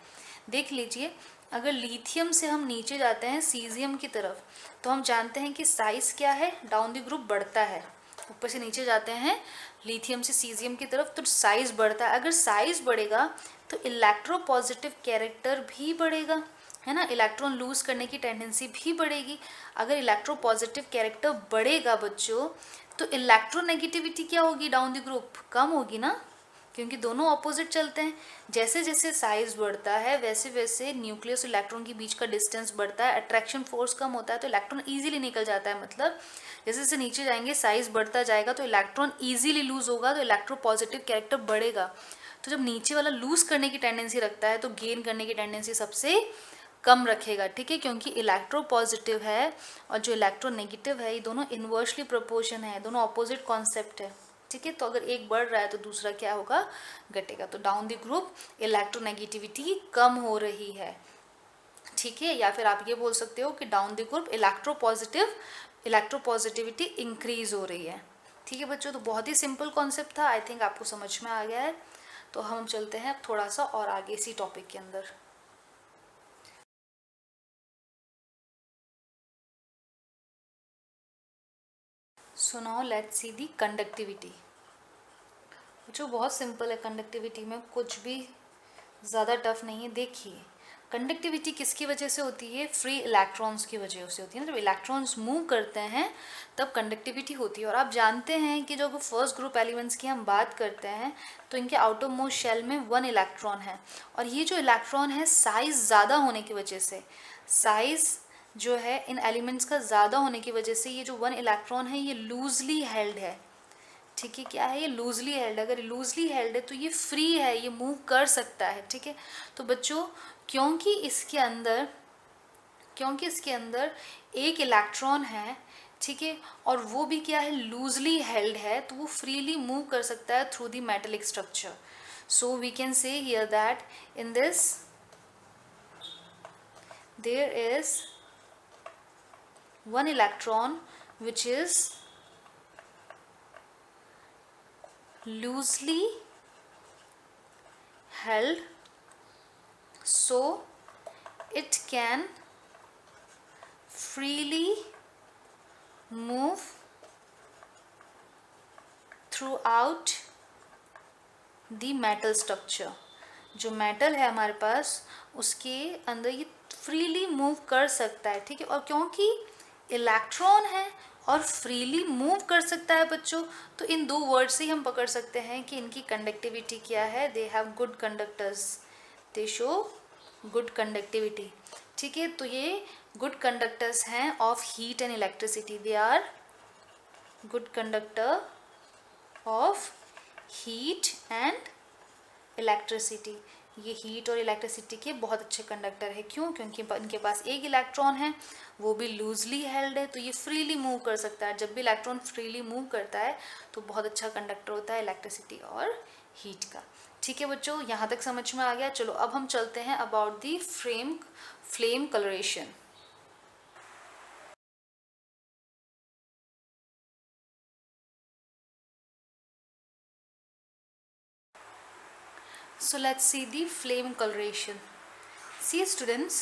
देख लीजिए, अगर लिथियम से हम नीचे जाते हैं सीजियम की तरफ, तो हम जानते हैं कि साइज क्या है, डाउन द ग्रुप बढ़ता है। ऊपर से नीचे जाते हैं लिथियम से सीजियम की तरफ तो साइज बढ़ता है। अगर साइज बढ़ेगा तो इलेक्ट्रो पॉजिटिव कैरेक्टर भी बढ़ेगा, है ना, इलेक्ट्रॉन लूज करने की टेंडेंसी भी बढ़ेगी। अगर इलेक्ट्रो पॉजिटिव कैरेक्टर बढ़ेगा बच्चों, तो इलेक्ट्रोनेगेटिविटी क्या होगी, डाउन द ग्रुप कम होगी ना, क्योंकि दोनों ऑपोजिट चलते हैं। जैसे जैसे साइज बढ़ता है वैसे वैसे न्यूक्लियस और इलेक्ट्रॉन के बीच का डिस्टेंस बढ़ता है, अट्रैक्शन फोर्स कम होता है, तो इलेक्ट्रॉन इजीली निकल जाता है। मतलब जैसे जैसे नीचे जाएंगे साइज बढ़ता जाएगा तो इलेक्ट्रॉन इजीली लूज होगा, तो इलेक्ट्रो पॉजिटिव कैरेक्टर बढ़ेगा। तो जब नीचे वाला लूज करने की टेंडेंसी रखता है तो गेन करने की टेंडेंसी सबसे कम रखेगा। ठीक है, क्योंकि इलेक्ट्रो पॉजिटिव है और जो इलेक्ट्रो नेगेटिव है ये दोनों इन्वर्सली प्रोपोर्शन है, दोनों ऑपोजिट कॉन्सेप्ट है। ठीक है, तो अगर एक बढ़ रहा है तो दूसरा क्या होगा, घटेगा। तो डाउन द ग्रुप इलेक्ट्रोनेगेटिविटी कम हो रही है। ठीक है, या फिर आप ये बोल सकते हो कि down the group electro positivity increase हो रही है। ठीक है बच्चों, तो बहुत ही सिंपल कॉन्सेप्ट था, आई थिंक आपको समझ में आ गया है। तो हम चलते हैं थोड़ा सा और आगे इसी टॉपिक के अंदर। So now let's see the conductivity. जो बहुत सिंपल है, कंडक्टिविटी में कुछ भी ज़्यादा टफ नहीं है। देखिए, कंडक्टिविटी किसकी वजह से होती है, फ्री इलेक्ट्रॉन्स की वजह से होती है ना। जब इलेक्ट्रॉन्स मूव करते हैं तब कंडक्टिविटी होती है। और आप जानते हैं कि जब फर्स्ट ग्रुप एलिमेंट्स की हम बात करते हैं तो इनके आउटर मोस्ट शेल में 1 इलेक्ट्रॉन है, और ये जो इलेक्ट्रॉन है साइज़ ज़्यादा होने की वजह से, साइज़ जो है इन एलिमेंट्स का ज़्यादा होने की वजह से ये जो 1 इलेक्ट्रॉन है ये लूजली हेल्ड है। ठीक है, क्या है, ये लूजली हेल्ड। अगर लूजली हेल्ड है तो ये फ्री है, ये मूव कर सकता है। ठीक है, तो बच्चों क्योंकि इसके अंदर एक इलेक्ट्रॉन है, ठीक है, और वो भी क्या है, लूजली हेल्ड है, तो वो फ्रीली मूव कर सकता है through the metallic structure. So we can say here that in this there is 1 electron which is loosely held, so it can freely move throughout the metal structure। जो metal है हमारे पास उसके अंदर ये freely move कर सकता है। ठीक है, और क्योंकि इलेक्ट्रॉन है और फ्रीली मूव कर सकता है बच्चों, तो इन दो वर्ड से ही हम पकड़ सकते हैं कि इनकी कंडक्टिविटी क्या है, they have good conductors, they show good conductivity. ठीक है, तो ये गुड कंडक्टर्स हैं of heat and electricity, they are good conductor of heat and electricity. ये हीट और इलेक्ट्रिसिटी के बहुत अच्छे कंडक्टर है। क्यों, क्योंकि इनके पास एक इलेक्ट्रॉन है, वो भी लूजली हेल्ड है, तो ये फ्रीली मूव कर सकता है। जब भी इलेक्ट्रॉन फ्रीली मूव करता है तो बहुत अच्छा कंडक्टर होता है इलेक्ट्रिसिटी और हीट का। ठीक है बच्चों, यहाँ तक समझ में आ गया। चलो अब हम चलते हैं about the flame colouration. So let's see the flame coloration. See students,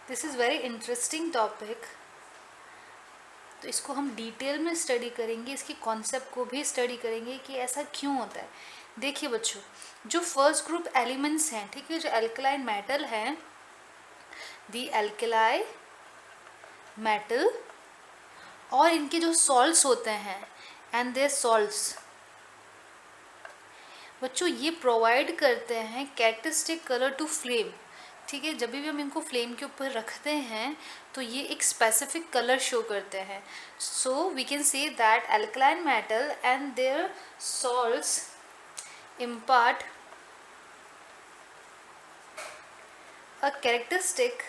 this is very interesting topic. तो इसको हम डिटेल में स्टडी करेंगे, इसकी कॉन्सेप्ट को भी स्टडी करेंगे कि ऐसा क्यों होता है। देखिए बच्चों, जो फर्स्ट ग्रुप एलिमेंट्स हैं, ठीक है, जो एल्कलाइन मेटल हैं, दी एल्कलाई मेटल, और इनके जो सॉल्ट्स होते हैं एंड देयर सॉल्ट्स, बच्चों ये प्रोवाइड करते हैं कैरेक्टरिस्टिक कलर टू फ्लेम। ठीक है, जब भी हम इनको फ्लेम के ऊपर रखते हैं तो ये एक स्पेसिफिक कलर शो करते हैं. So we can say that alkaline metal and their salts impart a characteristic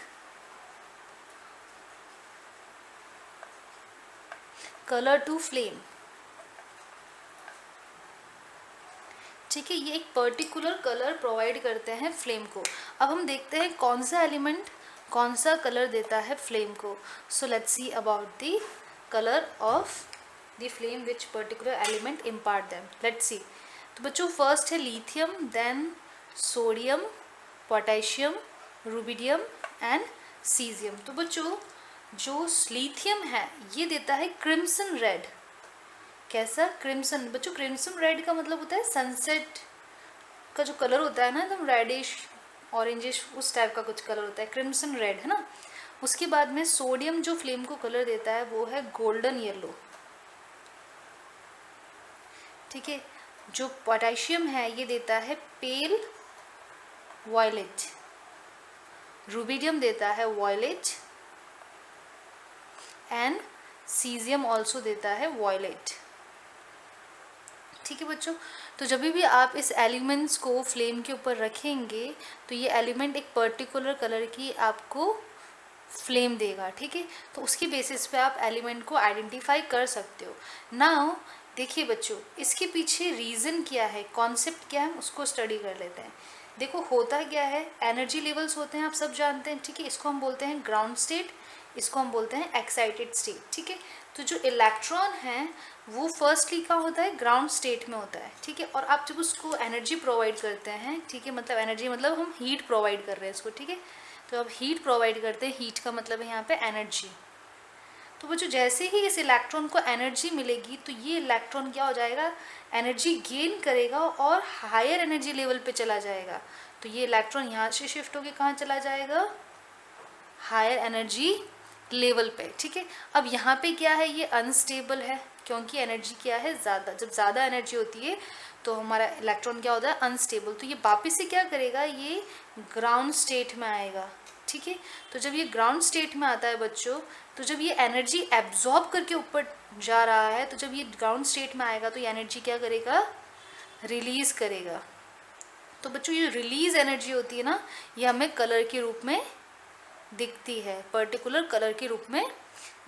color to flame. ठीक है, ये एक पर्टिकुलर कलर प्रोवाइड करते हैं फ्लेम को. अब हम देखते हैं कौन सा एलिमेंट कौन सा कलर देता है फ्लेम को. So let's see about the colour of the flame which particular element impart them. Let's see. तो बच्चों फर्स्ट है lithium, then sodium, potassium, rubidium and caesium. तो बच्चों जो लिथियम है ये देता है क्रिम्सन रेड. कैसा? क्रिम्सन. बच्चों क्रिम्सन रेड का मतलब होता है सनसेट का जो कलर होता है ना, एकदम रेडिश ऑरेंजिश उस टाइप का कुछ कलर होता है, क्रिम्सन रेड, है ना. उसके बाद में सोडियम जो फ्लेम को कलर देता है वो है गोल्डन येलो. ठीक है, जो पोटेशियम है ये देता है पेल वायलेट. रुबिडियम देता है वायलेट एंड सीजियम ऑल्सो देता है वायलेट. ठीक है बच्चों, तो जब भी आप इस एलिमेंट्स को फ्लेम के ऊपर रखेंगे तो ये एलिमेंट एक पर्टिकुलर कलर की आपको फ्लेम देगा. ठीक है, तो उसकी बेसिस पे आप एलिमेंट को आइडेंटिफाई कर सकते हो. नाउ देखिए बच्चों, इसके पीछे रीज़न क्या है, कॉन्सेप्ट क्या है, उसको स्टडी कर लेते हैं. देखो होता क्या है, एनर्जी लेवल्स होते हैं, आप सब जानते हैं. ठीक है, इसको हम बोलते हैं ग्राउंड स्टेट, इसको हम बोलते हैं एक्साइटेड स्टेट. ठीक है, तो जो इलेक्ट्रॉन है वो फर्स्टली क्या होता है, ग्राउंड स्टेट में होता है. ठीक है, और आप जब उसको एनर्जी प्रोवाइड करते हैं, ठीक है, मतलब एनर्जी मतलब हम हीट प्रोवाइड कर रहे हैं इसको. ठीक है, तो अब हीट प्रोवाइड करते हैं, हीट का मतलब है यहाँ पे एनर्जी. तो बच्चों जैसे ही इस इलेक्ट्रॉन को एनर्जी मिलेगी तो ये इलेक्ट्रॉन क्या हो जाएगा, एनर्जी गेन करेगा और हायर एनर्जी लेवल पे चला जाएगा. तो ये इलेक्ट्रॉन यहाँ से शिफ्ट होकर कहाँ चला जाएगा, हायर एनर्जी लेवल पे. ठीक है, अब यहाँ पे क्या है, ये अनस्टेबल है क्योंकि एनर्जी क्या है ज़्यादा. जब ज़्यादा एनर्जी होती है तो हमारा इलेक्ट्रॉन क्या होता है, अनस्टेबल. तो ये वापस से क्या करेगा, ये ग्राउंड स्टेट में आएगा. ठीक है, तो जब ये ग्राउंड स्टेट में आता है बच्चों, तो जब ये एनर्जी एब्जॉर्ब करके ऊपर जा रहा है, तो जब ये ग्राउंड स्टेट में आएगा तो ये एनर्जी क्या करेगा, रिलीज करेगा. तो बच्चों ये रिलीज एनर्जी होती है ना, ये हमें कलर के रूप में दिखती है, पर्टिकुलर कलर के रूप में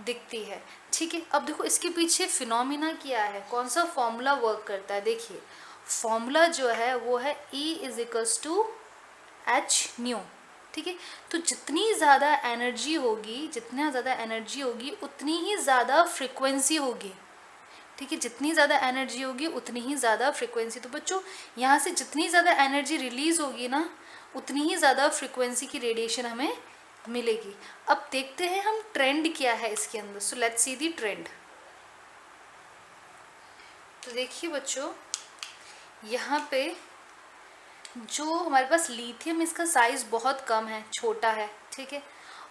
दिखती है. ठीक है, अब देखो इसके पीछे फिनोमिना क्या है, कौन सा फॉर्मूला वर्क करता है. देखिए फॉर्मूला जो है वो है E=H/μ. ठीक है, तो जितनी ज़्यादा एनर्जी होगी, जितना ज़्यादा एनर्जी होगी उतनी ही ज़्यादा फ्रिक्वेंसी होगी. ठीक है, जितनी ज़्यादा एनर्जी होगी उतनी ही ज़्यादा फ्रिक्वेंसी. तो बच्चों यहाँ से जितनी ज़्यादा एनर्जी रिलीज़ होगी ना उतनी ही ज़्यादा फ्रिक्वेंसी की रेडिएशन हमें मिलेगी. अब देखते हैं हम ट्रेंड क्या है इसके अंदर. सो लेट्स सी दी ट्रेंड. तो देखिए बच्चों यहाँ पे जो हमारे पास लिथियम, इसका साइज़ बहुत कम है, छोटा है. ठीक है,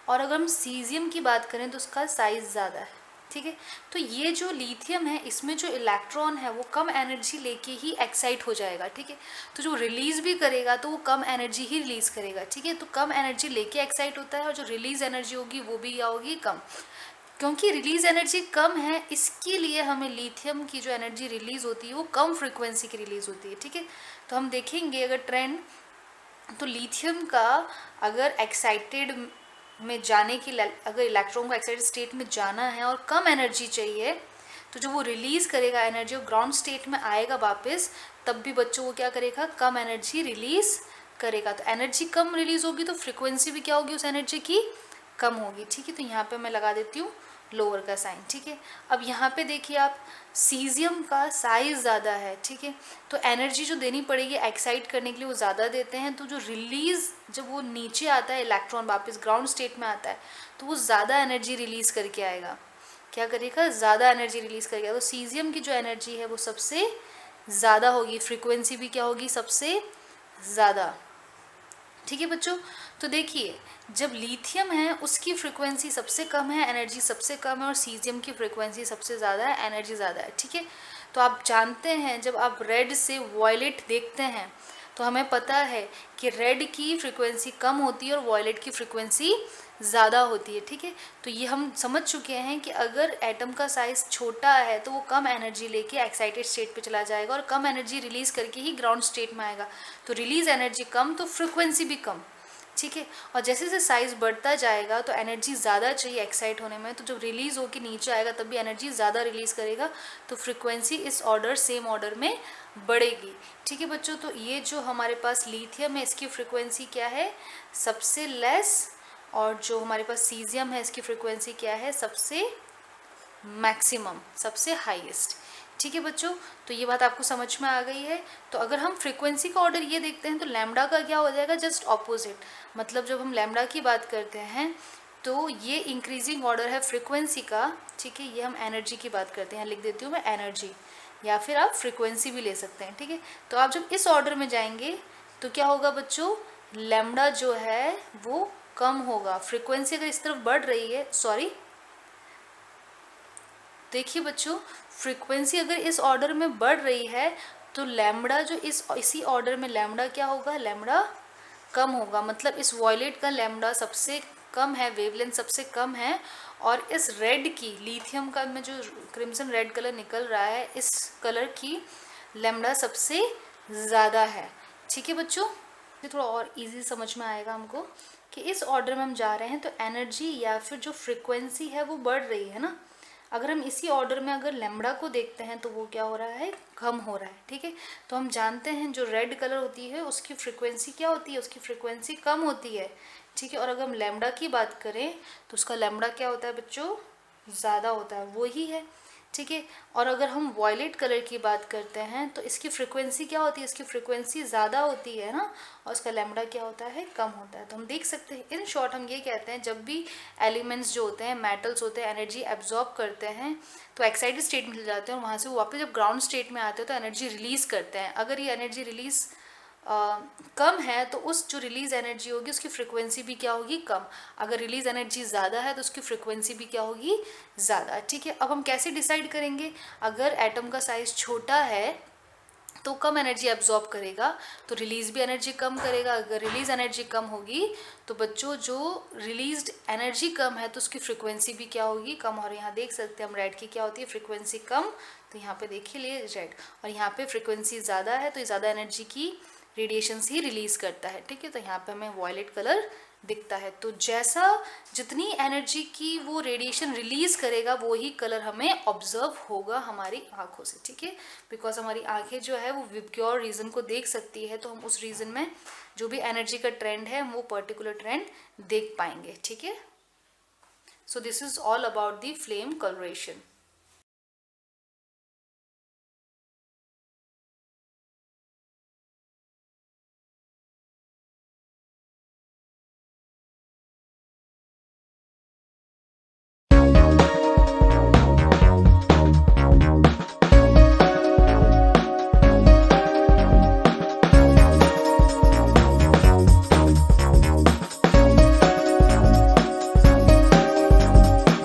और अगर हम सीजियम की बात करें तो उसका साइज़ ज़्यादा है. ठीक है, तो ये जो लिथियम है इसमें जो इलेक्ट्रॉन है वो कम एनर्जी लेके ही एक्साइट हो जाएगा. ठीक है, तो जो रिलीज़ भी करेगा तो वो कम एनर्जी ही रिलीज़ करेगा. ठीक है, तो कम एनर्जी लेके एक्साइट होता है और जो रिलीज़ एनर्जी होगी वो भी क्या होगी, कम. क्योंकि रिलीज़ एनर्जी कम है इसके लिए हमें लिथियम की जो एनर्जी रिलीज़ होती है वो कम फ्रिक्वेंसी की रिलीज़ होती है. ठीक है, तो हम देखेंगे अगर ट्रेंड, तो लिथियम का अगर एक्साइटेड में जाने की, अगर इलेक्ट्रॉन को एक्साइटेड स्टेट में जाना है और कम एनर्जी चाहिए तो जो वो रिलीज़ करेगा एनर्जी, वो ग्राउंड स्टेट में आएगा वापस, तब भी बच्चों वो क्या करेगा, कम एनर्जी रिलीज़ करेगा. तो एनर्जी कम रिलीज़ होगी तो फ्रिक्वेंसी भी क्या होगी उस एनर्जी की, कम होगी. ठीक है, तो यहाँ पे मैं लगा देती हूँ लोअर का साइन. ठीक है, अब यहाँ पे देखिए आप, सीजियम का साइज़ ज़्यादा है. ठीक है, तो एनर्जी जो देनी पड़ेगी एक्साइट करने के लिए वो ज़्यादा देते हैं. तो जो रिलीज़, जब वो नीचे आता है इलेक्ट्रॉन वापस ग्राउंड स्टेट में आता है तो वो ज़्यादा एनर्जी रिलीज़ करके आएगा. क्या करेगा, ज़्यादा एनर्जी रिलीज़ करेगा. तो सीजियम की जो एनर्जी है वो सबसे ज़्यादा होगी, फ्रिक्वेंसी भी क्या होगी, सबसे ज़्यादा. ठीक है बच्चों, तो देखिए जब लिथियम है उसकी फ्रिक्वेंसी सबसे कम है, एनर्जी सबसे कम है, और सीजियम की फ्रिक्वेंसी सबसे ज़्यादा है, एनर्जी ज़्यादा है. ठीक है, तो आप जानते हैं जब आप रेड से वॉयलेट देखते हैं तो हमें पता है कि रेड की फ्रीक्वेंसी कम होती है और वॉयलेट की फ्रीक्वेंसी ज़्यादा होती है, ठीक है। तो ये हम समझ चुके हैं कि अगर एटम का साइज़ छोटा है तो वो कम एनर्जी लेके एक्साइटेड स्टेट पे चला जाएगा और कम एनर्जी रिलीज़ करके ही ग्राउंड स्टेट में आएगा। तो रिलीज़ एनर्जी कम तो फ्रिक्वेंसी भी कम, ठीक है। और जैसे जैसे साइज़ बढ़ता जाएगा तो एनर्जी ज़्यादा चाहिए एक्साइट होने में, तो जब रिलीज़ होकर नीचे आएगा तब भी एनर्जी ज़्यादा रिलीज़ करेगा, तो फ्रिक्वेंसी इस ऑर्डर सेम ऑर्डर में बढ़ेगी, ठीक है बच्चों। तो ये जो हमारे पास लिथियम है इसकी फ्रिक्वेंसी क्या है, सबसे लेस, और जो हमारे पास सीजियम है इसकी फ्रिक्वेंसी क्या है, सबसे मैक्सिमम, सबसे हाईएस्ट, ठीक है बच्चों। तो ये बात आपको समझ में आ गई है। तो अगर हम फ्रीक्वेंसी का ऑर्डर ये देखते हैं तो लैम्डा का क्या हो जाएगा, जस्ट ऑपोजिट। मतलब जब हम लैम्डा की बात करते हैं तो ये इंक्रीजिंग ऑर्डर है फ्रीक्वेंसी का, ठीक है। ये हम एनर्जी की बात करते हैं, लिख देती हूँ मैं एनर्जी, या फिर आप फ्रीक्वेंसी भी ले सकते हैं, ठीक है। तो आप जब इस ऑर्डर में जाएंगे तो क्या होगा बच्चों, लैम्डा जो है वो कम होगा। फ्रीक्वेंसी अगर इस तरफ बढ़ रही है, सॉरी देखिए बच्चों, फ्रीक्वेंसी अगर इस ऑर्डर में बढ़ रही है तो लैम्डा जो इसी ऑर्डर में लैम्डा क्या होगा, लैम्डा कम होगा। मतलब इस वॉयलेट का लैम्डा सबसे कम है, वेवलेंथ सबसे कम है, और इस रेड की लिथियम का में जो क्रिम्सन रेड कलर निकल रहा है, इस कलर की लैम्डा सबसे ज़्यादा है, ठीक है बच्चों। ये थोड़ा और इजी समझ में आएगा हमको कि इस ऑर्डर में हम जा रहे हैं तो एनर्जी या फिर जो फ्रिक्वेंसी है वो बढ़ रही है ना। अगर हम इसी ऑर्डर में अगर लैम्डा को देखते हैं तो वो क्या हो रहा है, कम हो रहा है, ठीक है। तो हम जानते हैं जो रेड कलर होती है उसकी फ्रिक्वेंसी क्या होती है, उसकी फ्रिक्वेंसी कम होती है, ठीक है। और अगर हम लैम्डा की बात करें तो उसका लैम्डा क्या होता है बच्चों, ज़्यादा होता है, वो ही है, ठीक है। और अगर हम वॉयलेट कलर की बात करते हैं तो इसकी फ्रिक्वेंसी क्या होती है, इसकी फ्रिक्वेंसी ज़्यादा होती है ना, और उसका लैम्डा क्या होता है, कम होता है। तो हम देख सकते हैं, इन शॉर्ट हम ये कहते हैं जब भी एलिमेंट्स जो होते हैं, मेटल्स होते हैं, एनर्जी एब्जॉर्ब करते हैं तो एक्साइटेड स्टेट में चले जाते हैं और वहाँ से वो वापस जब ग्राउंड स्टेट में आते हैं तो एनर्जी रिलीज़ करते हैं। अगर ये एनर्जी रिलीज़ कम है तो उस जो रिलीज़ एनर्जी होगी उसकी फ्रिक्वेंसी भी क्या होगी, कम। अगर रिलीज़ एनर्जी ज़्यादा है तो उसकी फ्रिक्वेंसी भी क्या होगी, ज़्यादा, ठीक है। अब हम कैसे डिसाइड करेंगे, अगर एटम का साइज़ छोटा है तो कम एनर्जी एब्जॉर्ब करेगा तो रिलीज़ भी एनर्जी कम करेगा। अगर रिलीज़ एनर्जी कम होगी तो बच्चों जो रिलीज्ड एनर्जी कम है तो उसकी फ्रिक्वेंसी भी क्या होगी, कम। और यहाँ देख सकते हैं हम रेड की क्या होती है, फ्रिक्वेंसी कम, तो यहाँ पे देखिए लिए रेड, और यहाँ पे फ्रिक्वेंसी ज़्यादा है तो ये ज़्यादा एनर्जी की रेडिएशंस ही रिलीज़ करता है, ठीक है। तो यहाँ पे हमें वॉयलेट कलर दिखता है। तो जैसा जितनी एनर्जी की वो रेडिएशन रिलीज़ करेगा वो ही कलर हमें ऑब्जर्व होगा हमारी आंखों से, ठीक है। बिकॉज हमारी आंखें जो है वो विबग्योर रीजन को देख सकती है, तो हम उस रीजन में जो भी एनर्जी का ट्रेंड है वो पर्टिकुलर ट्रेंड देख पाएंगे, ठीक है। So this is all about the flame colouration.